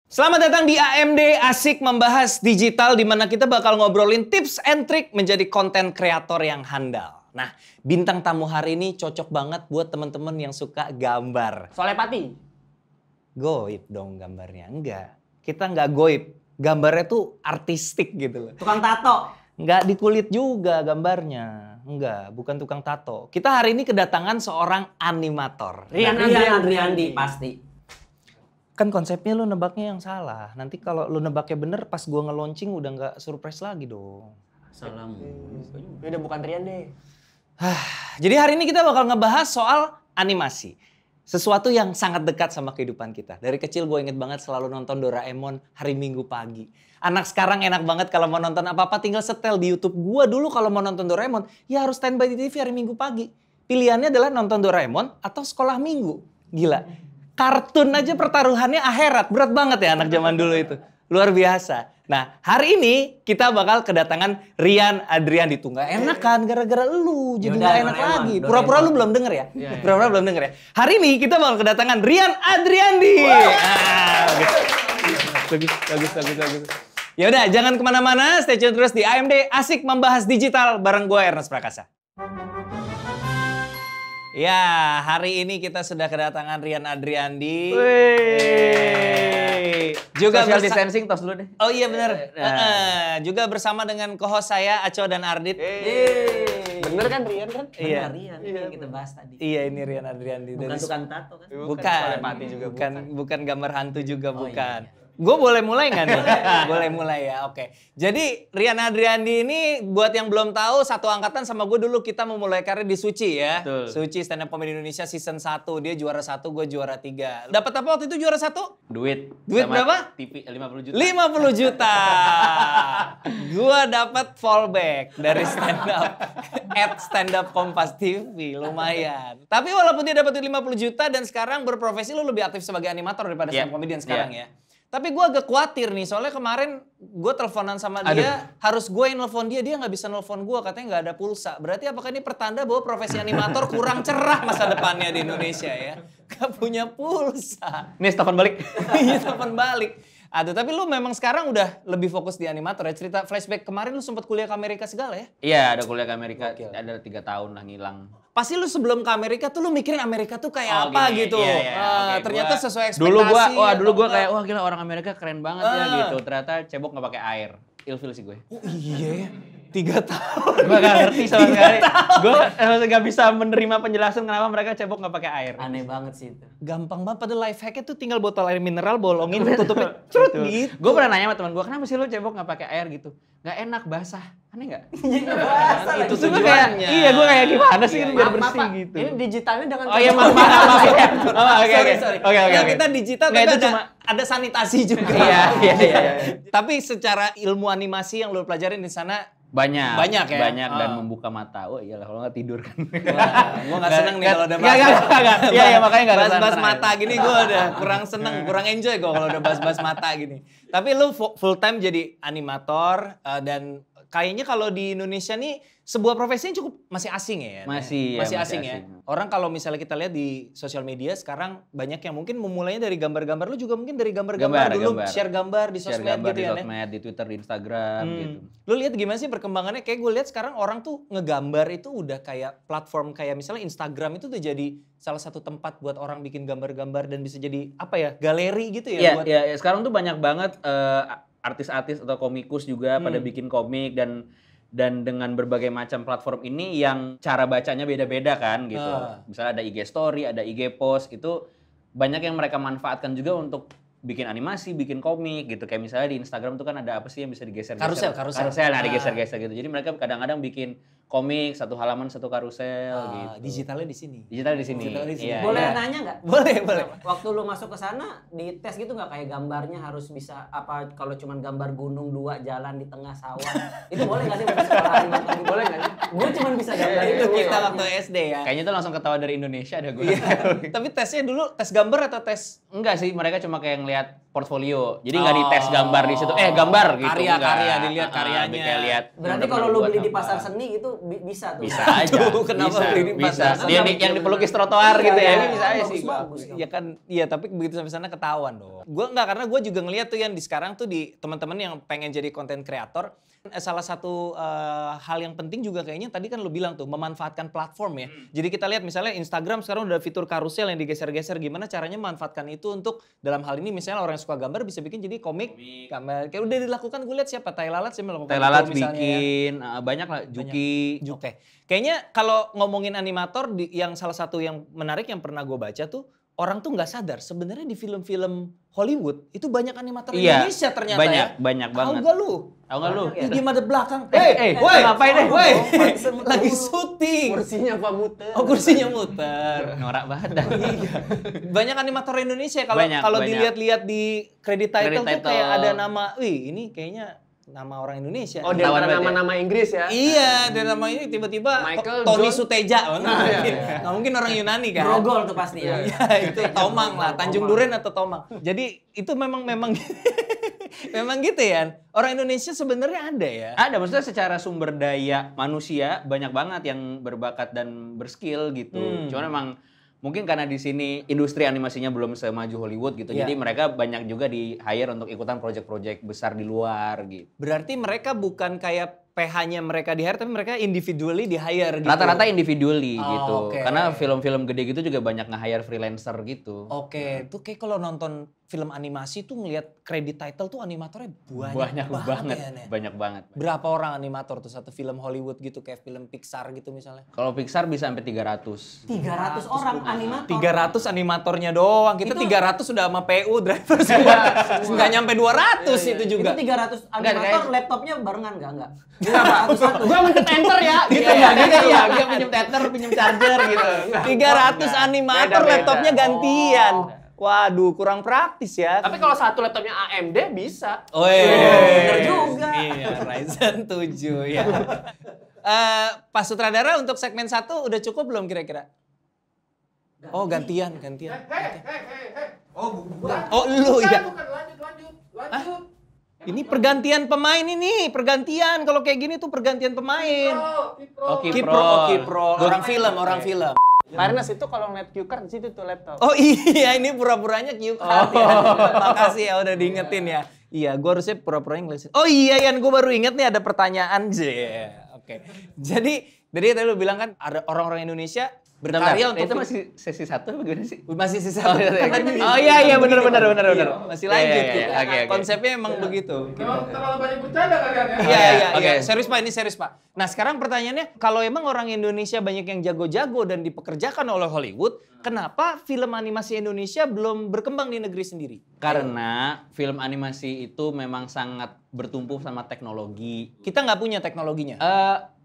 Selamat datang di AMD Asik Membahas Digital, di mana kita bakal ngobrolin tips and trick menjadi konten kreator yang handal. Nah, bintang tamu hari ini cocok banget buat teman-teman yang suka gambar. Solepati? Goib dong gambarnya. Enggak, kita nggak goib. Gambarnya tuh artistik gitu loh. Tukang tato? Nggak di kulit juga gambarnya. Enggak, bukan tukang tato. Kita hari ini kedatangan seorang animator. Rian Adriandi pasti. Kan konsepnya lu nebaknya yang salah. Nanti kalau lu nebaknya bener pas gua nge-launching udah nggak surprise lagi dong. Assalamualaikum. Udah bukan Rian deh. Jadi hari ini kita bakal ngebahas soal animasi. Sesuatu yang sangat dekat sama kehidupan kita. Dari kecil gue inget banget selalu nonton Doraemon hari Minggu pagi. Anak sekarang enak banget kalau mau nonton apa-apa tinggal setel di YouTube. Gue dulu kalau mau nonton Doraemon ya harus standby di TV hari Minggu pagi. Pilihannya adalah nonton Doraemon atau sekolah minggu. Gila. Kartun aja pertaruhannya akhirat. Berat banget ya anak zaman dulu itu. Luar biasa. Nah, hari ini kita bakal kedatangan Rian Adriandi. Tuh nggak enak kan gara-gara lu. Jadi nggak enak lagi. Pura-pura lu belum denger ya? Pura-pura belum denger ya? Hari ini kita bakal kedatangan Rian Adriandi. Bagus. Ya udah, jangan kemana-mana. Stay tune terus di AMD Asik Membahas Digital bareng gue Ernest Prakasa. Ya, hari ini kita sudah kedatangan Rian Adriandi. Juga social distancing tos dulu deh. Oh iya benar. Juga bersama dengan co-host saya Aco dan Ardit. Bener kan Rian kan? Iya. Rian yang kita bahas tadi. Iya, ini Rian Adriandi. Bukan tukang tato kan? Bukan gambar hantu juga bukan. Iya. Gue boleh mulai nggak nih? Boleh mulai ya, oke. Jadi Rian Adriandi ini buat yang belum tahu satu angkatan sama gue dulu, kita memulai karir di Suci ya. Betul. Suci Stand Up Comedy Indonesia season 1, dia juara 1, gue juara 3. Dapat apa waktu itu juara 1? Duit berapa? TV 50 juta. 50 juta. Gue dapat fallback dari stand up. @stand up Kompas TV, lumayan. Tapi walaupun dia dapat 50 juta dan sekarang berprofesi, lu lebih aktif sebagai animator daripada stand up comedian sekarang ya. Tapi gue agak khawatir nih, soalnya kemarin gue teleponan sama dia, harus gue yang nelfon dia nggak bisa nelfon gue, katanya nggak ada pulsa. Berarti apakah ini pertanda bahwa profesi animator kurang cerah masa depannya di Indonesia ya? Gak punya pulsa. Nih, telepon balik. Iya, telepon balik. Aduh, tapi lu memang sekarang udah lebih fokus di animator ya? Cerita flashback kemarin lu sempat kuliah ke Amerika segala ya? Iya, ada kuliah ke Amerika, ada 3 tahun lah ngilang. Pasti lu sebelum ke Amerika tuh lu mikirin Amerika tuh kayak apa gini. gitu. Iya, ternyata sesuai ekspektasi. Dulu gua kayak wah gila orang Amerika keren banget ya gitu. Ternyata cebok nggak pakai air. Ilfil sih gue. Oh iya ya. 3 tahun. Gue gak ngerti sama sekali. Gue gak bisa menerima penjelasan kenapa mereka cebok gak pakai air. Aneh banget sih itu. Gampang banget, padahal life hacknya tuh tinggal botol air mineral, bolongin, tutupnya, cerut gitu. Gue pernah nanya sama teman gue, kenapa sih lo cebok gak pakai air gitu? Gak enak, basah. Aneh gak? Basah Itu lagi. tujuannya. Iya, gue kayak gimana sih biar bersih Pak, gitu. ini digitalnya dengan Oh iya, maaf. Oke. Kita digital Nggak, tapi itu ada sanitasi juga. Iya. Tapi secara ilmu animasi yang lu pelajarin di sana Banyak ya? Banyak dan membuka mata. Oh iyalah kalau nggak tidur kan. Gue gak seneng nih kalau udah Iya makanya nggak bahas mata gini, gue udah kurang seneng, kurang enjoy gue kalau udah bahas mata gini. Tapi lu full time jadi animator dan kayaknya kalau di Indonesia nih sebuah profesi yang cukup masih asing ya. Masih asing ya. Orang kalau misalnya kita lihat di sosial media sekarang banyak yang mungkin memulainya dari gambar-gambar, lu juga mungkin dari gambar-gambar dulu, share gambar di sosmed gitu ya. Di Twitter, di Instagram gitu. Lu lihat gimana sih perkembangannya? Kayak gue lihat sekarang orang tuh ngegambar itu udah kayak platform kayak misalnya Instagram itu udah jadi salah satu tempat buat orang bikin gambar-gambar dan bisa jadi apa ya, galeri gitu ya. Iya, sekarang tuh banyak banget artis-artis atau komikus juga pada bikin komik dan dengan berbagai macam platform ini yang cara bacanya beda-beda kan gitu. Misalnya ada IG story, ada IG post, itu banyak yang mereka manfaatkan juga untuk bikin animasi, bikin komik gitu. Kayak misalnya di Instagram tuh kan ada apa sih yang bisa digeser-geser. Karusel, nah digeser-geser gitu. Jadi mereka kadang-kadang bikin komik, satu halaman satu karusel gitu. Digitalnya di sini. Iya, boleh nanya nggak? Boleh. Waktu lu masuk ke sana di tes gitu nggak kayak gambarnya harus bisa apa, kalau cuman gambar gunung 2 jalan di tengah sawah itu boleh nggak sih masuk sekolah animasi? Boleh nggak sih? Gue cuman bisa gambar itu kita waktu SD ya. Kayaknya tuh langsung ketawa dari Indonesia ada gue. Tapi tesnya dulu tes gambar atau tes? Enggak sih, mereka cuma kayak ngeliat portfolio. Jadi nggak dites gambar di situ. Gambar gitu. Karya-karya dilihat karyanya. Kayak lihat. Berarti kalau lu beli di pasar seni itu bisa tuh. Bisa aja. Kenapa beli di pasar seni? Yang di pelukis trotoar gitu ya. Ini bisa aja sih. Bagus. Ya kan, iya tapi begitu sampai sana ketahuan dong. Gue enggak, karena gue juga ngeliat tuh yang di sekarang tuh di teman-teman yang pengen jadi konten kreator. Salah satu hal yang penting juga kayaknya tadi kan lu bilang tuh memanfaatkan platform ya. Jadi kita lihat misalnya Instagram sekarang udah fitur karusel yang digeser-geser, gimana caranya memanfaatkan itu untuk dalam hal ini misalnya orang yang suka gambar bisa bikin jadi komik. Gambar kayak udah dilakukan, gue lihat siapa Tailalat sih melakukan Tailalat itu misalnya. bikin banyak lah Juki. Oke. Kayaknya kalau ngomongin animator yang salah satu yang menarik yang pernah gue baca tuh orang tuh nggak sadar sebenarnya di film-film Hollywood itu banyak animator Indonesia ternyata banyak banget. Tahu gak lu? Tahu nggak lu? Di mata belakang. Woi, ngapain deh? Woi, lagi syuting. Kursinya apa muter? Oh, kursinya muter. Norak banget dah. Iya. Banyak animator Indonesia Banyak. kalau dilihat-lihat di credit title tuh Credit kayak title. ada nama, ini kayaknya nama orang Indonesia. Oh, Ketahuan dari banget ya. nama-nama Inggris ya? Iya, dan nama ini tiba-tiba Michael Tony John. iya, Suteja. Nggak iya. mungkin orang Yunani kan. Grogol tuh pasti ya. Iya, itu Tomang lah, Tanjung Duren atau Tomang. Jadi itu memang memang gitu ya. Orang Indonesia sebenarnya ada ya. Ada, maksudnya secara sumber daya manusia banyak banget yang berbakat dan berskill gitu. Cuman emang mungkin karena di sini industri animasinya belum semaju Hollywood gitu. Iya. Jadi mereka banyak juga di hire untuk ikutan project-project besar di luar gitu. Berarti mereka bukan kayak PH-nya mereka di-hire, tapi mereka individually di-hire gitu. Rata-rata individually Oh, gitu. oke. Karena film-film gede gitu juga banyak nge-hire freelancer gitu. Oke, tuh kayak kalau nonton film animasi tuh ngelihat credit title tuh animatornya Banyak banget. ya, Nen. Banyak banget. Berapa orang animator tuh satu film Hollywood gitu kayak film Pixar gitu misalnya? Kalau Pixar bisa sampai 300. 300 orang animator. 300 animatornya doang. Kita 300 sudah sama PU driver semua. Nggak nyampe 200 itu juga. Itu 300 animator, kayak- laptopnya barengan enggak? Gua mencet enter ya. Gitu ya, dia pinjem tether, pinjem charger gitu. 300 animator Beda-beda. laptopnya gantian. Waduh, kurang praktis ya. Tapi kalau satu laptopnya AMD bisa. bener juga. Iya, Ryzen 7 ya. Pak Sutradara untuk segmen 1 udah cukup belum kira-kira? Oh, gantian. Oh, lu ya. Lanjut. Ini pergantian pemain ini, pergantian. Kalau kayak gini tuh pergantian pemain. Kipro. Orang film. Fairness itu kalau ngeliat cue card di situ tuh laptop. Oh iya, ini pura-puranya cue card ya. Makasih ya udah diingetin ya. Iya, gua harusnya pura-puranya ngeliatin. Oh iya, Yan, gua baru inget nih ada pertanyaan. Oke. Jadi tadi lu bilang kan ada orang-orang Indonesia berkarya untuk itu masih sesi 1 apa gimana sih? masih sisa. Oh iya benar. Masih lanjut Iya, gitu. oke. Konsepnya emang begitu. Memang terlalu banyak bercanda kalian ya. Iya. Oke. Serius Pak, ini serius Pak. Nah sekarang pertanyaannya, kalau emang orang Indonesia banyak yang jago-jago dan dipekerjakan oleh Hollywood, kenapa film animasi Indonesia belum berkembang di negeri sendiri? Karena film animasi itu memang sangat bertumpu sama teknologi. Kita nggak punya teknologinya.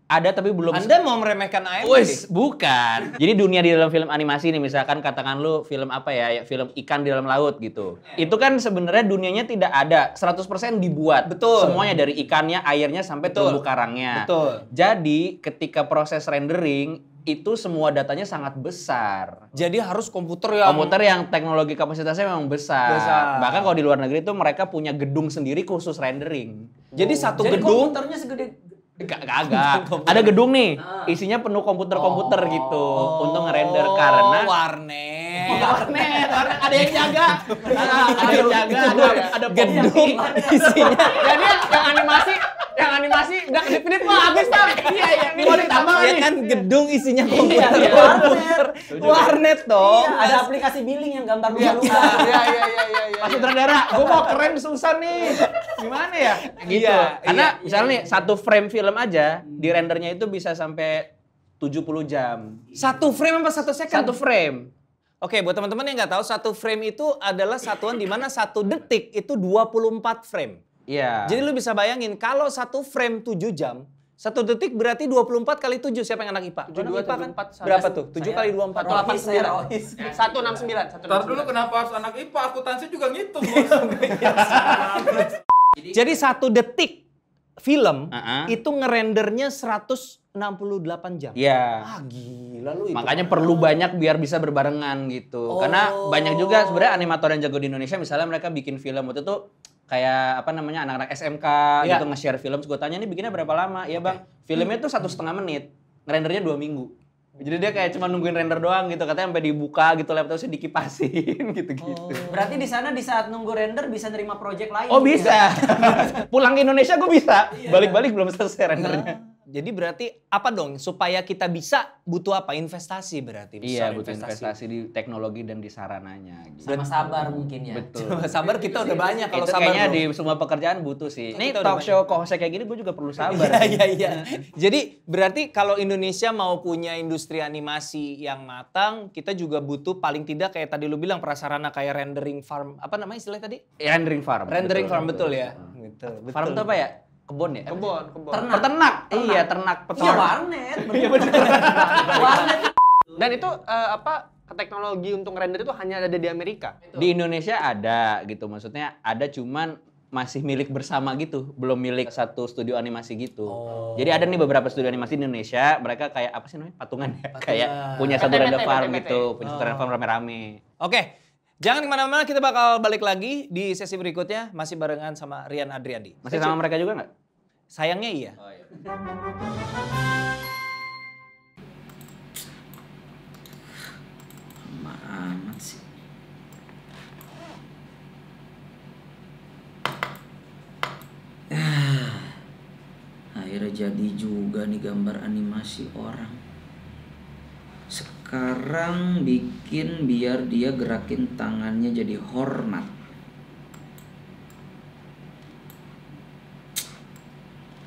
Ada tapi belum. Anda mau meremehkan AMD? Wes, bukan. Jadi dunia di dalam film animasi nih, misalkan katakan lu film apa ya, film ikan di dalam laut gitu. Itu kan sebenarnya dunianya tidak ada, 100% dibuat. Betul. Semuanya dari ikannya, airnya sampai Betul. terumbu karangnya. Betul. Jadi ketika proses rendering itu semua datanya sangat besar. Jadi harus komputer yang... Komputer yang teknologi kapasitasnya memang besar. Bahkan kalau di luar negeri itu mereka punya gedung sendiri khusus rendering. Jadi satu Jadi gedung... komputernya segede Kagak. Ada gedung nih, isinya penuh komputer-komputer gitu untuk ngerender karena warnet. ada yang jaga. Ada yang jaga, ada Gedung isinya. Jadi yang animasi udah kedip-kedip mah habis Bang. Iya, ini mau ditambah Ya nih. kan gedung isinya Iya, komputer. Warnet dong. Iya, ada aplikasi billing yang gambar Iya, lupa-lupa. Pak Sutradara, gua mau keren susah nih. Gimana ya? gitu. Iya, Karena misalnya nih satu frame film aja di rendernya itu bisa sampai 70 jam. Satu frame apa satu second? Satu frame. Oke, buat teman-teman yang nggak tahu, satu frame itu adalah satuan di mana satu detik itu 24 frame. Iya. Jadi lu bisa bayangin, kalau satu frame 7 jam, satu detik berarti 24 kali 7. Siapa yang anak IPA? 72, Anak IPA kan? 74, Berapa tuh? 7 kali 24. Rohis, saya Rohis. 169. Ntar dulu kenapa harus anak IPA? Akuntansi juga ngitung, Bos. Jadi satu detik film itu ngerendernya 168 jam. Iya. Gila lu itu. Makanya perlu banyak biar bisa berbarengan gitu. Karena banyak juga sebenarnya animator yang jago di Indonesia, misalnya mereka bikin film waktu itu kayak apa namanya anak-anak SMK gitu nge-share film. Terus gue tanya nih bikinnya berapa lama? Iya bang, filmnya tuh 1,5 menit, ngerendernya 2 minggu. Jadi dia kayak cuma nungguin render doang gitu, katanya sampai dibuka gitu laptopnya dikipasin gitu-gitu. Berarti di sana di saat nunggu render bisa nerima project lain. Oh bisa. Pulang ke Indonesia gue bisa. Balik-balik belum selesai rendernya. Jadi berarti apa dong supaya kita bisa butuh apa? Investasi berarti. Iya, butuh investasi di teknologi dan di sarananya gitu. Sama sabar mungkin ya. Betul. Sabar kita udah banyak kalau Itu sabar. kayaknya bro. di semua pekerjaan butuh sih. Nih Kita udah talk show co-host kayak gini gue juga perlu sabar. Iya. Jadi berarti kalau Indonesia mau punya industri animasi yang matang, kita juga butuh paling tidak kayak tadi lu bilang prasarana kayak rendering farm. Apa namanya istilahnya tadi? Rendering farm. Rendering farm betul ya. Gitu. Farm itu apa ya? Kebun ya? Kebun. Peternak. Iya, ternak Iya peternak. warnet. Iya benar. Warnet. Dan itu teknologi untuk render itu hanya ada di Amerika. Di Indonesia ada gitu, maksudnya ada cuman masih milik bersama gitu, belum milik satu studio animasi gitu. Jadi ada nih beberapa studio animasi di Indonesia, mereka kayak apa sih namanya? Patungan ya. Kayak punya satu render farm gitu, punya satu render farm rame-rame. Oke. Jangan kemana-mana, kita bakal balik lagi di sesi berikutnya. Masih barengan sama Rian Adriandi. Masih sama mereka juga nggak? Sayangnya iya. Amat sih. Akhirnya jadi juga nih gambar animasi orang. Sekarang bikin biar dia gerakin tangannya jadi hormat.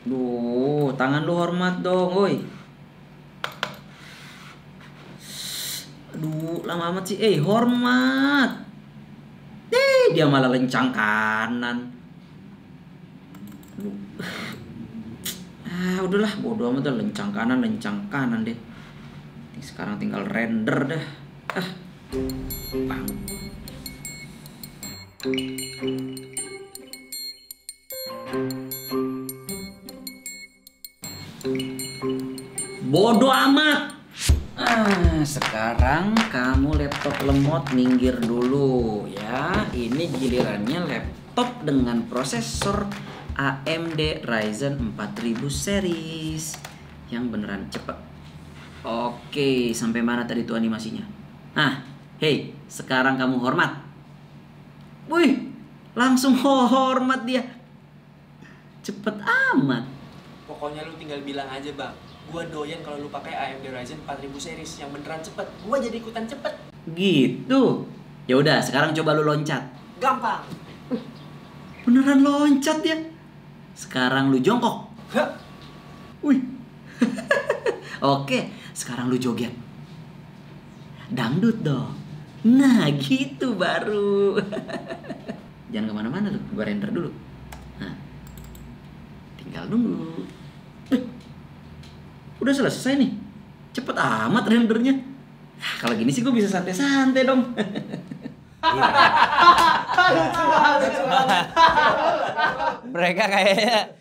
Duh, tangan lu hormat dong, woi. Aduh, lama amat sih. Hormat. Dia malah lencang kanan. Aduh. Udahlah, bodo amat dah, lencang kanan deh. Sekarang tinggal render dah. Bang. Bodo amat. Sekarang kamu laptop lemot minggir dulu ya. Ini gilirannya laptop dengan prosesor AMD Ryzen 4000 series yang beneran cepet. Oke, sampai mana tadi tuh animasinya? Hei, sekarang kamu hormat. Wih, langsung hormat dia. Cepet amat. Pokoknya lu tinggal bilang aja bang, gua doyan kalau lu pakai AMD Ryzen 4000 series yang beneran cepet. Gua jadi ikutan cepet. Gitu. Ya udah, sekarang coba lu loncat. Gampang. Beneran loncat dia. Sekarang lu jongkok. Wih. Oke, sekarang lu joget. Dangdut dong. Nah, gitu baru. Jangan kemana-mana lu, gua render dulu. Nah, tinggal nunggu. Udah selesai nih. Cepet amat rendernya. Kalau gini sih gue bisa santai-santai dong. Mereka kayaknya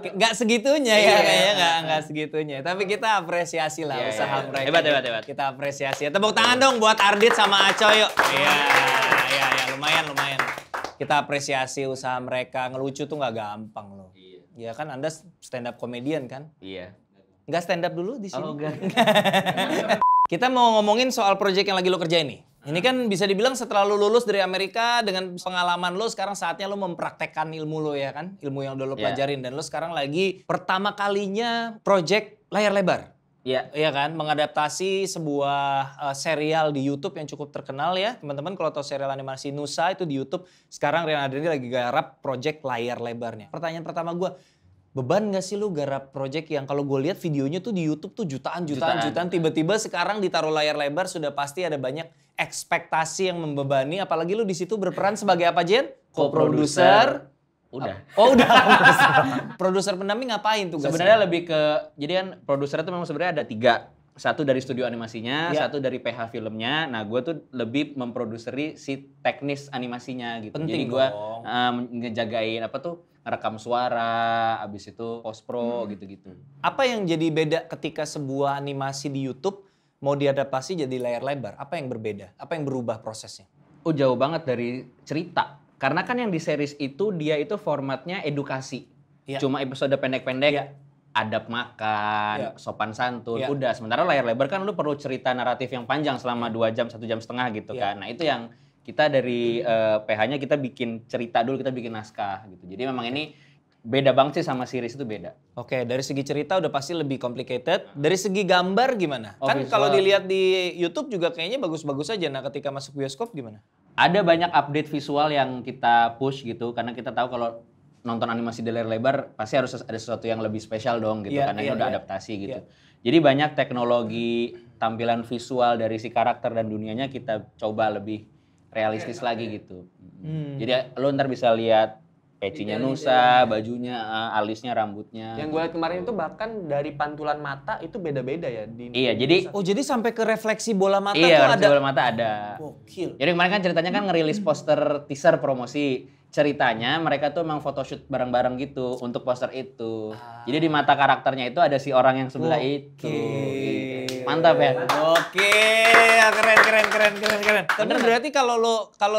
nggak segitunya ya, kayaknya nggak segitunya. Tapi kita apresiasi lah usaha mereka. Hebat. Kita apresiasi. Tepuk tangan dong buat Ardit sama Aco yuk. Iya, lumayan. Kita apresiasi usaha mereka. Ngelucu tuh nggak gampang loh. Iya kan, Anda stand up comedian kan? Iya. Nggak stand up dulu di sini? Oh, enggak. Kita mau ngomongin soal project yang lagi lo kerjain nih. Ini kan bisa dibilang setelah lo lulus dari Amerika dengan pengalaman lo, sekarang saatnya lo mempraktekkan ilmu lo ya kan? Ilmu yang udah lo pelajarin. Dan lo sekarang lagi pertama kalinya project layar lebar. Iya. Iya kan? Mengadaptasi sebuah serial di YouTube yang cukup terkenal ya. Teman-teman kalau tahu serial animasi Nusa itu di YouTube. Sekarang Rian Adriandi lagi garap project layar lebarnya. Pertanyaan pertama gue, beban gak sih lu garap project yang kalau gue lihat videonya tuh di YouTube tuh jutaan. Tiba-tiba sekarang ditaruh layar lebar sudah pasti ada banyak ekspektasi yang membebani. Apalagi lu di situ berperan sebagai apa Jen? Co-producer. Udah. Oh udah. Produser pendamping ngapain tuh? Sebenarnya lebih ke, jadi kan produser itu memang sebenarnya ada 3. satu dari studio animasinya, Ya. satu dari PH filmnya. Nah, gue tuh lebih memproduseri si teknis animasinya gitu. Penting Jadi gue dong. ngejagain apa tuh, ngerekam suara, abis itu post pro gitu-gitu. Apa yang jadi beda ketika sebuah animasi di YouTube mau diadaptasi jadi layar lebar? Apa yang berbeda? Apa yang berubah prosesnya? Oh, jauh banget dari cerita. Karena kan yang di series itu dia itu formatnya edukasi. Iya. Cuma episode pendek-pendek. Iya. Adab makan, Iya. sopan santun, Iya. udah. Sementara layar lebar kan lu perlu cerita naratif yang panjang selama 2 jam, 1 jam setengah gitu Iya. kan. Nah itu yang kita dari PH-nya kita bikin cerita dulu, kita bikin naskah gitu. Jadi memang ini beda banget sih sama series itu beda. Oke, dari segi cerita udah pasti lebih complicated. Dari segi gambar gimana? Oh, Kan visual. kalau dilihat di YouTube juga kayaknya bagus-bagus aja. Nah, ketika masuk bioskop gimana? Ada banyak update visual yang kita push gitu, karena kita tahu kalau nonton animasi di layar lebar pasti harus ada sesuatu yang lebih spesial dong gitu, Iya, karena iya, ini udah iya. adaptasi gitu. Iya. Jadi banyak teknologi tampilan visual dari si karakter dan dunianya kita coba lebih realistis lagi gitu. Jadi lo ntar bisa lihat pecinya Nusa, bajunya, alisnya, rambutnya. Yang gue lihat kemarin itu bahkan dari pantulan mata itu beda-beda ya. Iya, jadi Oh, jadi sampai ke refleksi bola mata tuh iya, ada. bola mata ada. Gokil. Jadi kemarin kan ceritanya kan ngerilis poster teaser promosi. Ceritanya mereka tuh emang photoshoot bareng-bareng gitu untuk poster itu. Jadi di mata karakternya itu ada si orang yang sebelah itu. Gitu. Mantap ya. Oke, keren. Tapi berarti kalau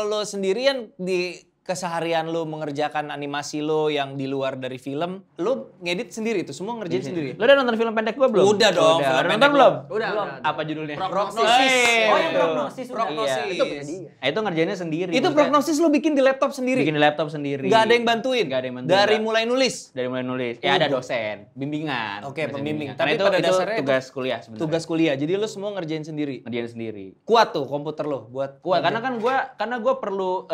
lo sendirian di keseharian lo mengerjakan animasi lo yang di luar dari film, lo ngedit sendiri itu semua ngerjain sendiri. Lu udah nonton film pendek gue belum? Udah dong, film Udah pendek nonton belum? Udah. Apa judulnya? Prognosis. Oh, yang prognosis sudah. Prognosis. Iya. Itu punya dia. Nah, itu ngerjainnya sendiri. Itu Maksudnya prognosis lo bikin di laptop sendiri. bikin di laptop sendiri. Gak ada yang bantuin. Gak ada yang bantuin. Dari Nggak. mulai nulis. Dari mulai nulis. Ya ada dosen, bimbingan. Oke, Dosen pembimbing. bimbingan. Tapi Karena pada itu dasarnya itu tugas kuliah sebenarnya. Tugas kuliah. Jadi lo semua ngerjain sendiri. Ngerjain sendiri. Kuat tuh komputer lo buat Kuat karena kan gua perlu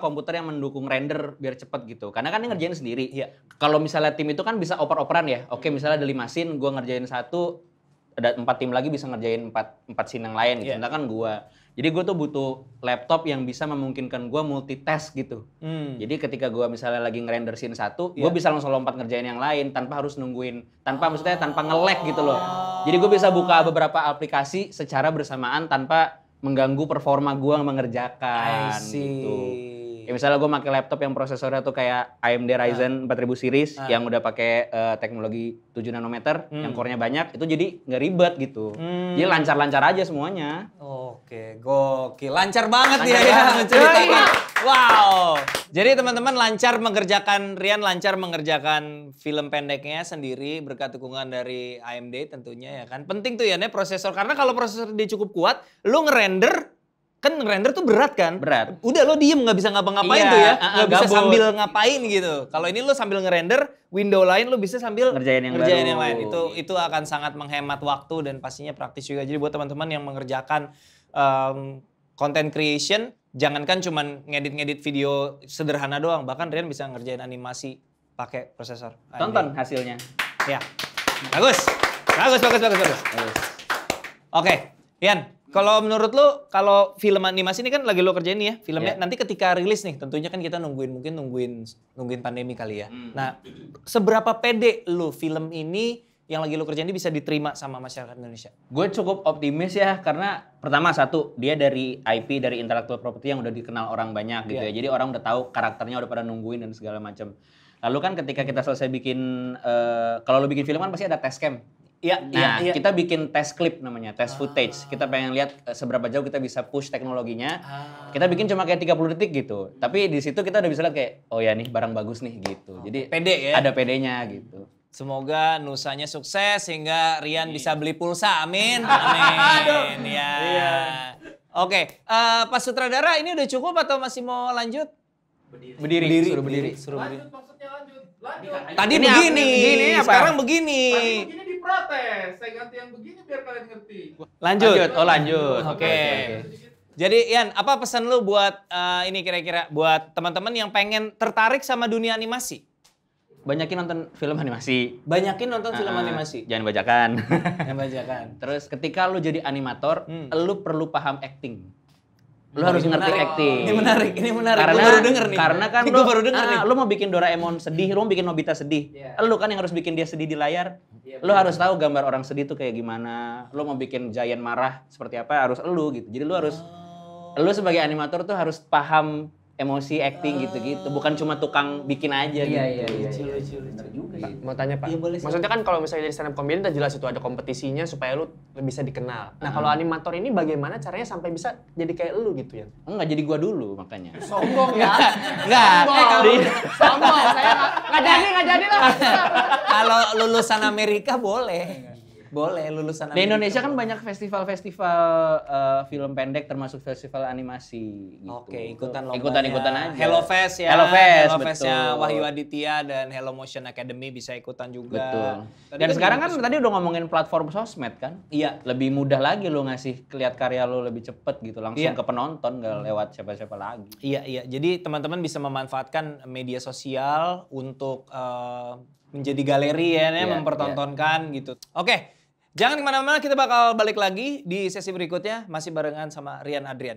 komputer yang mendukung render biar cepet gitu. Karena kan ini ngerjain sendiri. Iya. Kalau misalnya tim itu kan bisa oper-operan ya. Oke, misalnya ada 5 scene, gua ngerjain 1, ada 4 tim lagi bisa ngerjain 4 scene yang lain gitu. Iya. Sedangkan gua. Jadi gua tuh butuh laptop yang bisa memungkinkan gua multitask gitu. Jadi ketika gua misalnya lagi ngerender scene 1, gua Iya. bisa langsung lompat ngerjain yang lain tanpa harus nungguin, maksudnya tanpa nge-lag gitu loh. Jadi gua bisa buka beberapa aplikasi secara bersamaan tanpa mengganggu performa gua mengerjakan I see. gitu. Ya misalnya gue pakai laptop yang prosesornya tuh kayak AMD Ryzen 4000 series yang udah pakai teknologi 7 nanometer, yang core-nya banyak, itu jadi nggak ribet gitu. Jadi lancar-lancar aja semuanya. Oke, gokil. Lancar banget dia Lancar ya banget. menceritakan. Wow. Jadi teman-teman Rian lancar mengerjakan film pendeknya sendiri berkat dukungan dari AMD tentunya ya kan. Penting tuh ya nih prosesor, karena kalau prosesor dia cukup kuat, lu ngerender tuh berat kan? Berat. Udah lo diem nggak bisa ngapa-ngapain Iya, tuh ya. Nggak bisa gabut. sambil ngapain gitu. Kalau ini lo sambil ngerender, window lain lo bisa sambil Ngerjain yang yang baru. lain. Itu akan sangat menghemat waktu dan pastinya praktis juga. Jadi buat teman-teman yang mengerjakan content creation, jangankan cuman ngedit-ngedit video sederhana doang, bahkan Rian bisa ngerjain animasi pakai prosesor AMD. Tonton hasilnya. Ya. Bagus. Oke, Rian. Kalau menurut lo, kalau film animasi ini kan lagi lo kerjain nih ya, filmnya Iya. nanti ketika rilis nih, tentunya kan kita nungguin pandemi kali ya. Nah, seberapa pede lo film ini yang lagi lo kerjain ini bisa diterima sama masyarakat Indonesia? Gue cukup optimis ya, karena pertama satu, dia dari IP, dari intellectual property yang udah dikenal orang banyak gitu ya. Jadi orang udah tahu karakternya, udah pada nungguin dan segala macam. Lalu kan ketika kita selesai bikin, kalau lo bikin film kan pasti ada test cam. Iya, Nah, kita bikin test clip namanya, test footage. Kita pengen lihat seberapa jauh kita bisa push teknologinya. Kita bikin cuma kayak 30 detik gitu. Tapi di situ kita udah bisa lihat kayak, oh ya nih barang bagus nih gitu. Jadi Pede ya? ada pedenya gitu. Semoga Nusanya sukses sehingga Rian bisa beli pulsa. Amin. Amin. Ya. Oke, Pak Sutradara ini udah cukup atau masih mau lanjut? Berdiri, suruh berdiri. Lanjut maksudnya lanjut. Tadi Ini begini, begini apa? sekarang begini. Tadi begini diprotes. Saya ganti yang begini biar kalian ngerti. Lanjut. Oh lanjut. Oke. Jadi Ian, apa pesan lu buat ini kira-kira buat teman-teman yang pengen tertarik sama dunia animasi? Banyakin nonton film animasi. Banyakin nonton film animasi. Jangan bajakan. Yang bajakan. Terus ketika lu jadi animator, lu perlu paham acting. Lu Oh, harus ini ngerti menarik. acting. Ini menarik. Karena Gua baru denger nih. Karena kan Ini gua baru denger nih. lu mau bikin Doraemon sedih, lu mau bikin Nobita sedih. Lu kan yang harus bikin dia sedih di layar. Lu harus tahu gambar orang sedih tuh kayak gimana. Lu mau bikin Giant marah seperti apa harus elu gitu. Jadi lu harus lu sebagai animator tuh harus paham emosi, acting gitu-gitu. Bukan cuma tukang bikin aja Iya, gitu. lucu. Mau tanya Pak, maksudnya kan kalau misalnya jadi stand up comedian udah jelas itu ada kompetisinya supaya lu bisa dikenal. Nah kalau animator ini bagaimana caranya sampai bisa jadi kayak lu gitu ya? Enggak, jadi gua dulu makanya. Sombong ya? Enggak. Sombong, saya nggak jadi lah. Kalau lulusan Amerika boleh. Boleh lulusan Amerika. Di Indonesia kan banyak festival-festival film pendek termasuk festival animasi gitu. Oke, ikutan lombanya. Ikutan-ikutan aja. Hello Fest ya. Hello Fest, Fest-nya betul. Wahyu Aditya dan Hello Motion Academy bisa ikutan juga. Betul. Tadi Dan sekarang kan tadi udah ngomongin platform sosmed kan? Iya. Lebih mudah lagi lu ngasih lihat karya lu lebih cepet gitu. Langsung Iya. ke penonton, gak lewat siapa-siapa lagi. Iya. Jadi teman-teman bisa memanfaatkan media sosial untuk menjadi galeri ya, Iya, mempertontonkan gitu. Oke, jangan kemana-mana, kita bakal balik lagi di sesi berikutnya. Masih barengan sama Rian Adrian.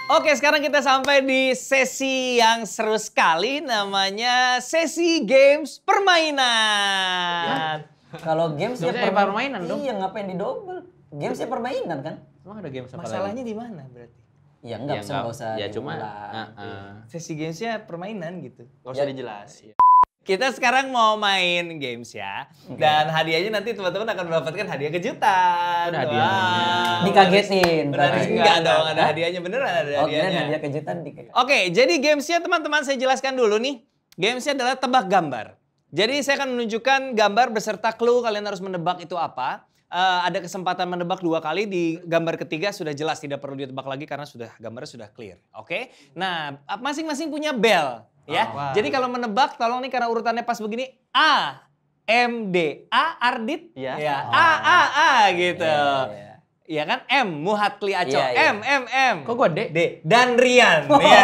Oke, sekarang kita sampai di sesi yang seru sekali, namanya sesi games permainan. Kalau games ya Maksudnya permainan dong. Iya, ngapain di double? Games ya permainan kan? Emang ada game apa Masalahnya di mana berarti? Ya enggak Ya, nggak usah. ya cuma diulang. Sesi gamesnya permainan gitu. Gak usah dijelasin. Kita sekarang mau main games ya. Dan hadiahnya nanti teman-teman akan mendapatkan hadiah kejutan. Ada hadiahnya. Dikagetin. Benar berarti. enggak dong, ada hadiahnya beneran ada Oh, kira hadiahnya. hadiah kejutan dikagetin. Oke, jadi gamesnya teman-teman saya jelaskan dulu nih. Gamesnya adalah tebak gambar. Jadi saya akan menunjukkan gambar beserta clue, kalian harus menebak itu apa. Ada kesempatan menebak 2 kali, di gambar ketiga sudah jelas, tidak perlu ditebak lagi karena gambarnya sudah clear. Oke, nah masing-masing punya bell. Ya, jadi kalau menebak, tolong nih karena urutannya pas begini, A, M, D, A, Ardit, Iya. ya, A, gitu. Iya. Iya kan, M, Muhatli Aco, Iya, iya. M. Kok gue D? D, dan Rian. Ya.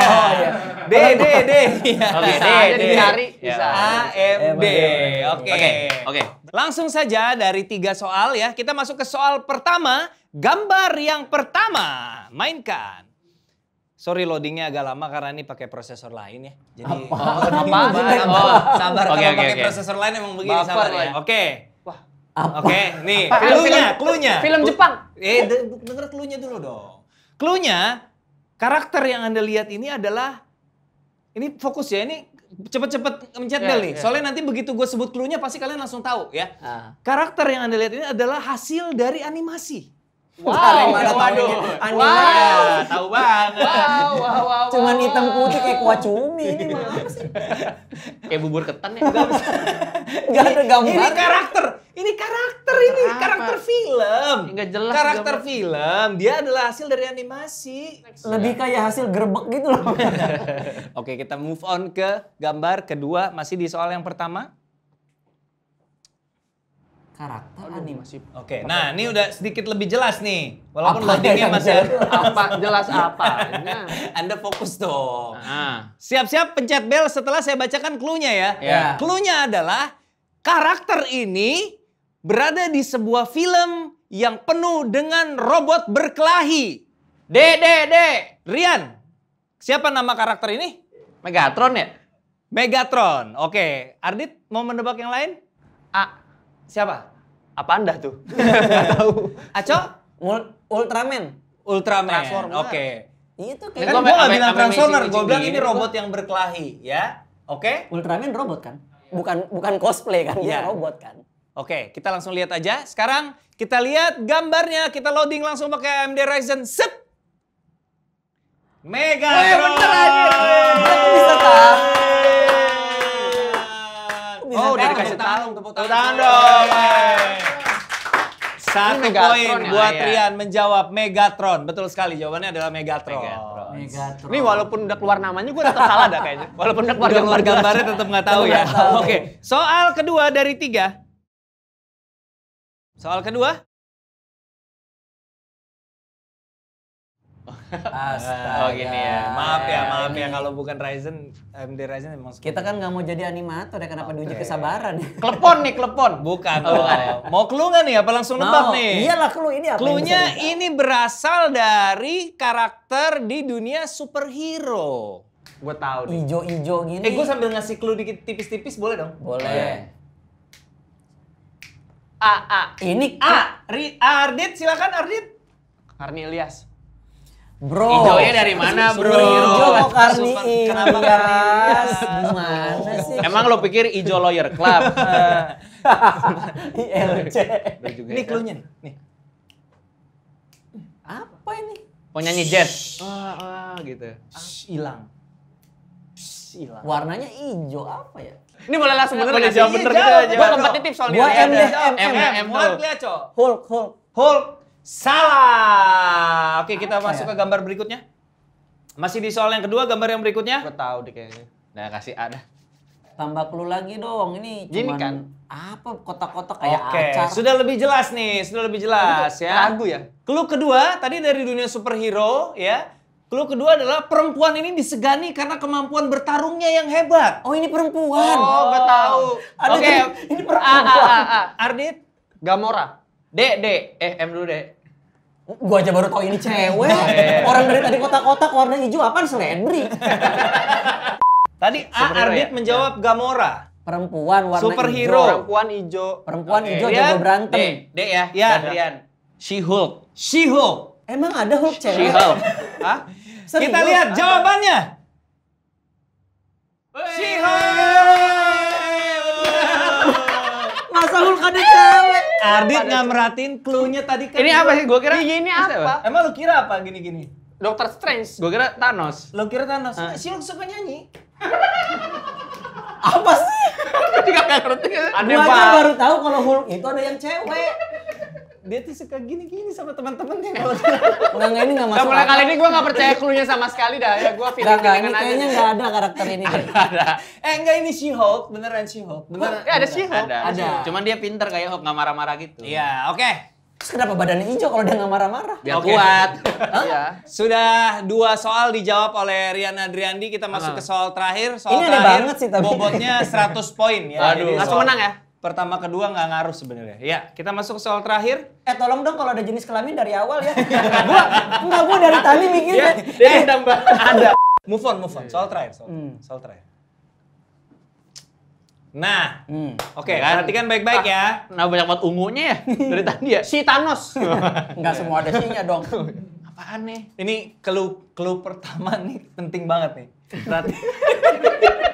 D. Ya. Oke, Bisa aja D. dicari. Ya. Bisa. A, M, D. Oke. Oke. Langsung saja dari 3 soal ya. Kita masuk ke soal pertama. Gambar yang pertama. Mainkan. Sorry loadingnya agak lama karena ini pakai prosesor lain ya. Jadi sabar. Oke, Kalau oke, pakai oke. prosesor lain emang begini, Baper sabar ya. lagi. Oke. Wah. Oke, nih Pak, cluenya. Film Jepang. Denger cluenya dulu dong. Cluenya, karakter yang Anda lihat ini adalah, ini fokus ya, ini cepet-cepet mencet bel nih. Soalnya nanti begitu gue sebut cluenya pasti kalian langsung tahu ya. Karakter yang Anda lihat ini adalah hasil dari animasi. Wow. Waduh. Ya, tahu banget. Wow. Cuman hitam putih kayak kuah cumi ini mah. Kayak bubur ketan ya. Enggak ada gambar. Ini karakter film. Nggak jelas Karakter gambar. film, dia adalah hasil dari animasi. Lebih kayak hasil gerbek gitu loh. Oke, kita move on ke gambar kedua, masih di soal yang pertama. Karakter animasi. Oke, nah ini udah sedikit lebih jelas nih. Walaupun Apa loadingnya yang masih jelas? Apa jelas apanya? Anda fokus dong. Ah. Siap-siap pencet bel setelah saya bacakan cluenya ya. Ya. Cluenya adalah karakter ini berada di sebuah film yang penuh dengan robot berkelahi. D. Rian, siapa nama karakter ini? Megatron ya? Megatron. Oke, Ardit mau menebak yang lain? A. Siapa? Apa Anda tuh? Aco? Ultraman. Ultraman. Transformer. Oke. Itu Kan kayak Gua gue gak sampai- bilang sampai Transformer, gue matching-matching bilang ini gini robot yang berkelahi, ya. Oke? Ultraman robot kan? Bukan cosplay kan? Iya. Dia robot kan? Oke, kita langsung lihat aja. Sekarang kita lihat gambarnya, kita loading langsung pakai AMD Ryzen. Set! Megatron! Bisa tahu. Bisa Oh, udah tahu. dikasih Tepuk tepuk Tepuk tangan dong. Satu Megatron poin ya, buat ya. Rian menjawab Megatron. Betul sekali, jawabannya adalah Megatron. Megatron. Ini walaupun udah keluar namanya gue tetap salah dah kayaknya. Walaupun udah keluar Udah keluar gambar gambarnya tetap nggak tahu ya. Nggak tahu. Oke, soal kedua dari 3. Soal kedua. Astaga. Oh, gini ya. Maaf ya kalau bukan Ryzen, AMD Ryzen memang Kita kan nggak mau jadi animator ya, kenapa diuji kesabaran? Klepon nih, klepon. bukan. Oh, bukan ya? Mau clue nggak nih? Apa langsung nebak nih? Iyalah clue ini apa? yang Cluenya bisa ini berasal dari karakter di dunia superhero. Gue tahu nih. Ijo-ijo gini. Gue sambil ngasih clue dikit tipis-tipis boleh dong? Boleh. A. Ini Ardit, silakan Ardit. Karni Ilyas. bro. Hijaunya dari mana, bro? Hijau kok Karni Kenapa Ilyas? Gimana sih? Emang lo pikir Ijo Lawyer Club? ILC. Ini cluenya nih. Apa ini? Penyanyi jazz. Gitu. Hilang. Warnanya hijau apa ya? Ini boleh langsung bener Boleh nggak jawab sih? bener Jawab. gitu aja. Gua kompetitif soalnya. Gua M deh, M. Muat lihat, Cok. Hulk. Salah. Oke, kita masuk ke gambar berikutnya. Masih di soal yang kedua, gambar yang berikutnya. Gua tahu deh kayaknya. Nah, kasih A dah. Tambah clue lagi dong. Ini Gini cuman kan. apa kotak-kotak kayak Oke, acar. sudah lebih jelas nih, ya. Ragu ya? Clue kedua tadi dari dunia superhero ya. Clue kedua adalah perempuan ini disegani karena kemampuan bertarungnya yang hebat. Oh, ini perempuan. Oh, gua tahu. Ada Oke. ini perempuan. A. Ardit, Gamora. D. M dulu deh. Gua aja baru tahu ini cewek. Orang dari tadi kotak-kotak warna hijau apaan seledri? tadi A. Superhero Ardit ya? menjawab Gamora. Perempuan warna Superhero. hijau. Perempuan hijau. Perempuan Oke. hijau Rian, jago berantem. D ya. Ya. Dan Rian. She-Hulk. She-Hulk. Emang ada Hulk cewek? She-Hulk. Hah? Serius? Kita lihat jawabannya. She-Hulk. Masa Hulk ada cewek? Ardit nggak merhatiin clue-nya tadi kan. Ini apa sih? Gua kira Ini apa? Emang lu kira apa gini-gini? Doctor Strange. Gua kira Thanos. Lu kira Thanos? She-Hulk suka nyanyi. Apa sih? Juga nggak ngerti. Gua aja baru tahu kalau Hulk itu ada yang cewek. Dia tuh suka gini-gini sama teman-temannya. Enggak, ini enggak masuk. Mulai akal. kali ini gue gak percaya clue-nya sama sekali dah ya. Gue Enggak, ini feeling-feelingan kayaknya aja. enggak ada karakter ini. Enggak, ini She-Hulk, beneran She-Hulk. Beneran. Ya ada She-Hulk. Ada. Cuman dia pinter kayak Hulk, nggak marah-marah gitu. Iya, oke. Terus kenapa badannya hijau kalau dia enggak marah-marah? Biar Oke. kuat. Iya. Sudah 2 soal dijawab oleh Rian Adriandi. Kita masuk ke soal terakhir. Soal Ini aneh terakhir banget sih, tapi. bobotnya 100 poin ya. Waduh. Jadi Langsung soal menang ya? Pertama, kedua nggak ngaruh sebenarnya. Ya, kita masuk ke soal terakhir. Tolong dong kalau ada jenis kelamin dari awal ya. Gua dari tadi mikir. Dia tambah. Ada. Move on. Soal terakhir. Soal terakhir. Nah, oke, Kan? perhatikan baik-baik ya. Nah, banyak banget ungunya ya dari tadi ya. Si Thanos. Enggak semua ada sih-nya dong. Apaan nih? Ini clue pertama nih penting banget nih. Berarti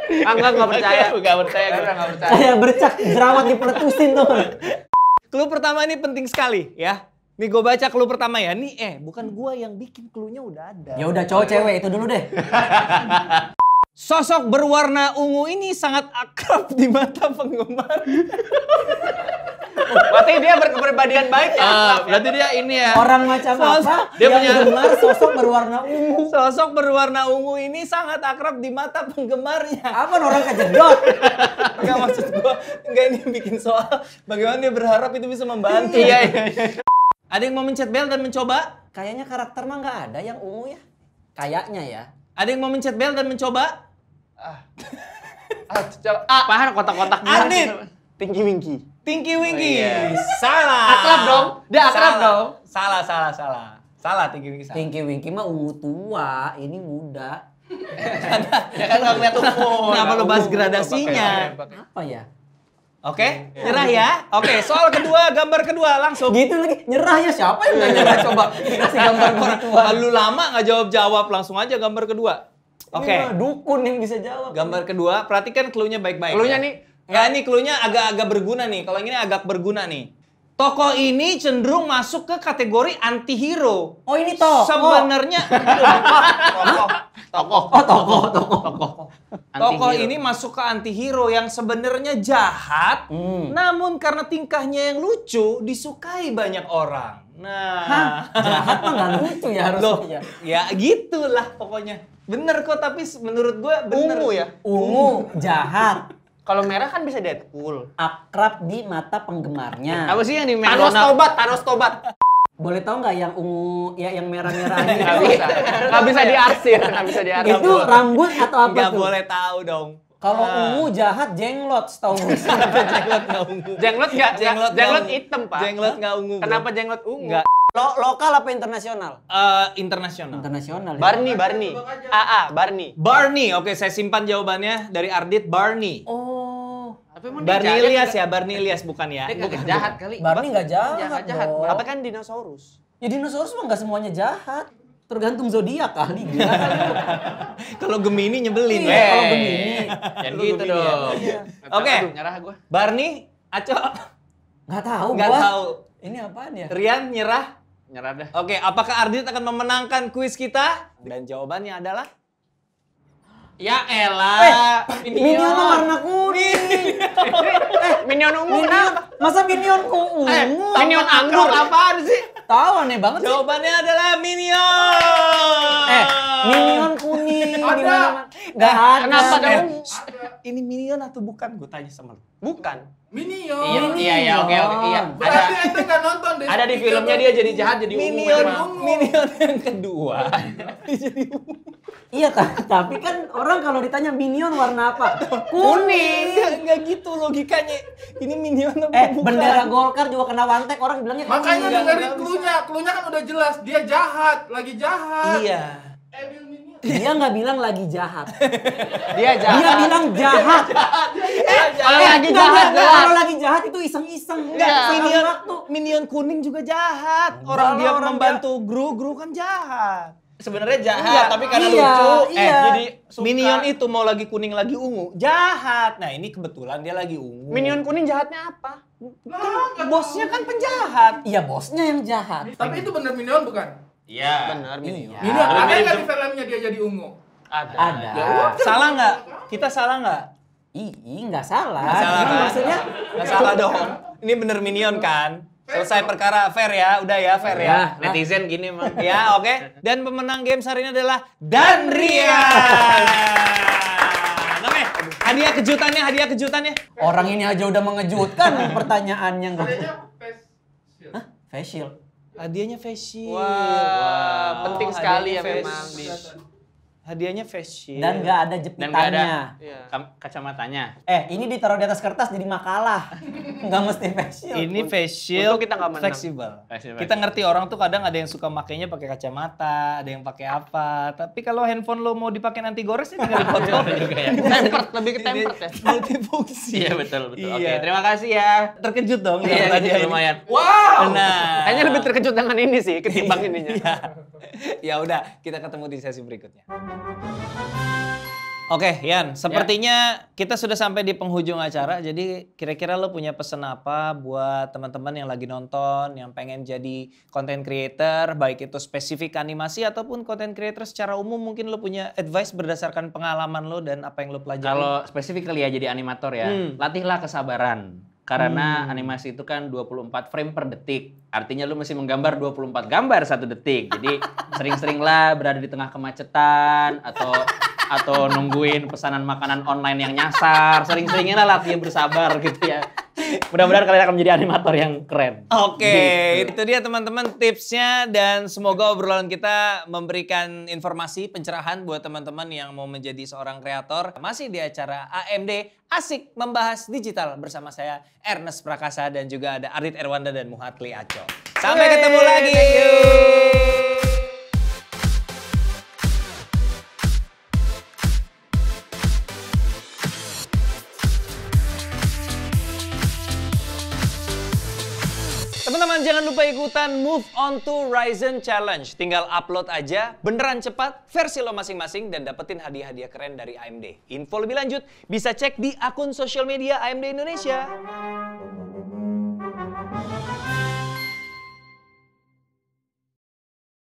Enggak percaya. Enggak percaya. Enggak percaya. Kayak bercak jerawat dipeletusin tuh. clue pertama ini penting sekali ya. Nih gue baca clue pertama ya. Nih bukan gua yang bikin clue-nya udah ada. Ya udah cowok cewek itu dulu deh. Sosok berwarna ungu ini sangat akrab di mata penggemar. Berarti dia berkepribadian baik ya. Berarti dia ini ya. Orang macam apa Dia yang punya- gemar sosok berwarna ungu? Sosok berwarna ungu ini sangat akrab di mata penggemarnya. Apa orang kejedot? Enggak maksud gua, enggak ini bikin soal bagaimana dia berharap itu bisa membantu. Iya. Ada yang mau mencet bel dan mencoba? Kayaknya karakter mah nggak ada yang ungu ya. Kayaknya ya. Ada yang mau mencet bel dan mencoba? Apaan kotak-kotak Ardit. Tinky Winky. Tinky Winky. Oh, iya. Salah. Akrab dong. Dia akrab Salah. dong. Salah Tinky Winky. Salah. Tinky Winky mah ungu tua, ini muda. Ya kan nggak ngeliat umur. Kenapa lu bahas gradasinya? Apa ya? Oke, nyerah ya. Oke, soal kedua, gambar kedua langsung. Gitu lagi, nyerah ya siapa yang nggak nyerah coba dikasih gambar begitu. Lu lama nggak jawab-jawab, langsung aja gambar kedua. Oke, Ini mah dukun yang bisa jawab. gambar kedua, perhatikan clue-nya baik-baik. Clue-nya ya. nih. Nggak, ini clue-nya agak-agak berguna nih. Kalau yang ini agak berguna nih. Tokoh ini cenderung masuk ke kategori anti-hero. Oh ini tokoh. Sebenarnya Tokoh. Oh tokoh. tokoh ini masuk ke anti-hero yang sebenarnya jahat, namun karena tingkahnya yang lucu disukai banyak orang. Nah, Jahat mah nggak lucu ya loh, harusnya. ya gitulah pokoknya. Bener kok, tapi menurut gue bener. Ungu ya. Ungu, jahat, Kalau merah kan bisa Deadpool. akrab di mata penggemarnya. Apa sih yang di Thanos McDonald? tobat. Boleh tahu nggak yang ungu, ya yang merah-merah ini? Nggak bisa. Nggak bisa diarsir. Nggak bisa diarsir. Itu rambut atau apa Nggak tuh? boleh tahu dong. Kalau Nah. ungu jahat jenglot setahu gue. Jenglot nggak ungu. Jenglot nggak? Jenglot Jenglot nggak ungu. hitam, Pak. Jenglot nggak ungu. bro. Kenapa jenglot ungu? Nggak. Lokal apa internasional? Internasional. Internasional. ya? Barney. AA, Barney. Barney. Oke, saya simpan jawabannya dari Ardit. Barney. Oh. Tapi emang Barney dia Ilyas ya, Barney Ilyas bukan ya? Dia nggak jahat kali. Barney nggak jahat, Jahat. dong. Apa kan dinosaurus? Ya dinosaurus mah nggak semuanya jahat. Tergantung zodiak kali. Gila kali lu. Kalau Gemini nyebelin Iya, ya. kalau Gemini. Jangan gitu dong. Oke. Aduh, nyerah gua. Barney, Aco, Nggak tahu nggak gua. tahu. Ini apaan ya? Rian nyerah. Nyerah dah. Oke, apakah Ardit akan memenangkan kuis kita? Dan jawabannya adalah Ya elah. Minion warna kuning. Minion ungu Minion, kenapa? masa Minion ungu? Minion anggur apaan sih? Tahu aneh banget sih. jawabannya adalah Minion. Minion kuning di Ada. mana-mana. Nggak ada. Kenapa ada Eh, ungu? ini Minion atau bukan? Gue tanya sama lu. Bukan. Minion. Iya, oke. Iya. Berarti ente nggak nonton deh. Ada di filmnya dia jadi jahat jadi ungu Minion, memang. Minion yang kedua. Jadi Iya, tapi kan orang kalau ditanya Minion warna apa? Kuning. Enggak gitu logikanya. Ini Minion apa bukan? Bendera Golkar juga kena wantek, orang bilangnya Makanya kuning. dengerin cluenya. Cluenya kan udah jelas. Dia jahat. Lagi jahat. Iya. Evil Minion. Dia nggak bilang lagi jahat. Dia jahat. Dia bilang jahat. Kalau lagi Nggak, jahat nggak, jelas. kalau lagi jahat itu iseng-iseng. Enggak, Nggak, Minion, waktu. Minion kuning juga jahat. Orang Enggak dia lah, orang membantu Gru kan jahat. Sebenarnya jahat, Iya, tapi karena iya, lucu, iya. jadi suka. Minion itu mau lagi kuning lagi ungu, jahat. Nah, ini kebetulan dia lagi ungu. Minion kuning jahatnya apa? Bosnya kan penjahat. Iya, bosnya yang jahat. Tapi itu bener Minion bukan? Iya. Benar Minion. Minion. Ada nggak di filmnya dia jadi ungu? Ada. Salah nggak? Kita salah nggak? Nggak salah. Nggak salah Cuma kan? maksudnya Nggak salah dong. Ini bener Minion kan? Selesai perkara, fair ya, udah ya, fair ya. Netizen gini emang. Ya, oke. Dan pemenang games hari ini adalah Danrian. Oke, hadiah kejutannya. orang ini aja udah mengejutkan pertanyaannya. Adanya face shield. Hah? Face shield. Hadiahnya face shield. Wah, penting sekali ya hadiahnya memang. Hadiahnya face shield. Dan nggak ada Dan nggak ada jepitannya. Iya. kacamatanya. Ini ditaruh di atas kertas jadi makalah. Nggak mesti face shield. Ini face shield Untung kita nggak menang. fleksibel. Fleksibel. Kita ngerti orang tuh kadang ada yang suka makainya pakai kacamata, ada yang pakai apa. Tapi kalau handphone lo mau dipakai nanti gores ya tinggal dipotong juga ya. Tempered, lebih ke tempered ya. Multifungsi. Iya betul. Oke, Iya. terima kasih ya. Terkejut dong. Iya, sama hadiah ini. lumayan. Wow. Nah, Kayaknya lebih terkejut dengan ini sih ketimbang ininya. Iya. Ya udah, kita ketemu di sesi berikutnya. Oke, Yan, sepertinya kita sudah sampai di penghujung acara. Jadi kira-kira lo punya pesan apa buat teman-teman yang lagi nonton, yang pengen jadi content creator, baik itu spesifik animasi ataupun content creator secara umum, mungkin lo punya advice berdasarkan pengalaman lo dan apa yang lo pelajari. Kalau spesifik kali ya jadi animator ya, latihlah kesabaran. Karena animasi itu kan 24 frame per detik. Artinya lu mesti menggambar 24 gambar 1 detik. Jadi sering-seringlah berada di tengah kemacetan atau nungguin pesanan makanan online yang nyasar. Sering-seringnya lah latihan bersabar gitu ya. Mudah-mudahan kalian akan menjadi animator yang keren. Oke, itu dia teman-teman tipsnya dan semoga obrolan kita memberikan informasi pencerahan buat teman-teman yang mau menjadi seorang kreator. Masih di acara AMD Asik Membahas Digital bersama saya Ernest Prakasa dan juga ada Ardit Erwanda dan Muhatli Aco. Sampai ketemu lagi. Teman-teman jangan lupa ikutan Move On to Ryzen Challenge. Tinggal upload aja, beneran cepat, versi lo masing-masing dan dapetin hadiah-hadiah keren dari AMD. Info lebih lanjut bisa cek di akun sosial media AMD Indonesia.